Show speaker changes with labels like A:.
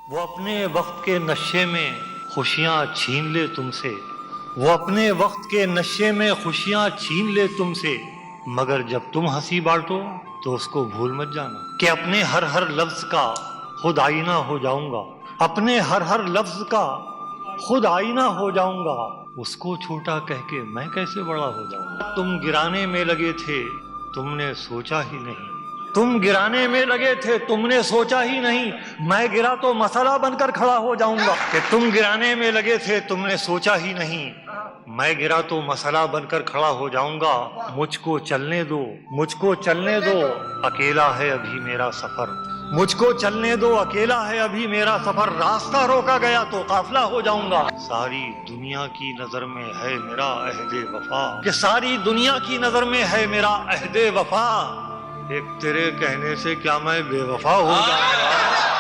A: वो अपने वक्त के नशे में खुशियां छीन ले तुमसे, वो अपने वक्त के नशे में खुशियां छीन ले तुमसे, मगर जब तुम हंसी बांटो तो उसको भूल मत जाना कि अपने हर हर लफ्ज का खुद आईना हो जाऊंगा, अपने हर हर लफ्ज का खुद आईना हो जाऊंगा, उसको छोटा कह के मैं कैसे बड़ा हो जाऊंगा। तुम गिराने में लगे थे तुमने सोचा ही नहीं, तुम गिराने में लगे थे तुमने सोचा ही नहीं, मैं गिरा तो मसाला बनकर खड़ा हो जाऊंगा। कि तुम गिराने में लगे थे तुमने सोचा ही नहीं, मैं गिरा तो मसाला बनकर खड़ा हो जाऊंगा। मुझको चलने दो, मुझको चलने दो, अकेला है अभी मेरा सफर, मुझको चलने दो, अकेला है अभी मेरा सफर, रास्ता रोका गया तो काफिला हो जाऊंगा। सारी दुनिया की नजर में है मेरा अहदे वफा, कि सारी दुनिया की नजर में है मेरा अहदे वफा, एक तेरे कहने से क्या मैं बेवफा हो जाऊंगा।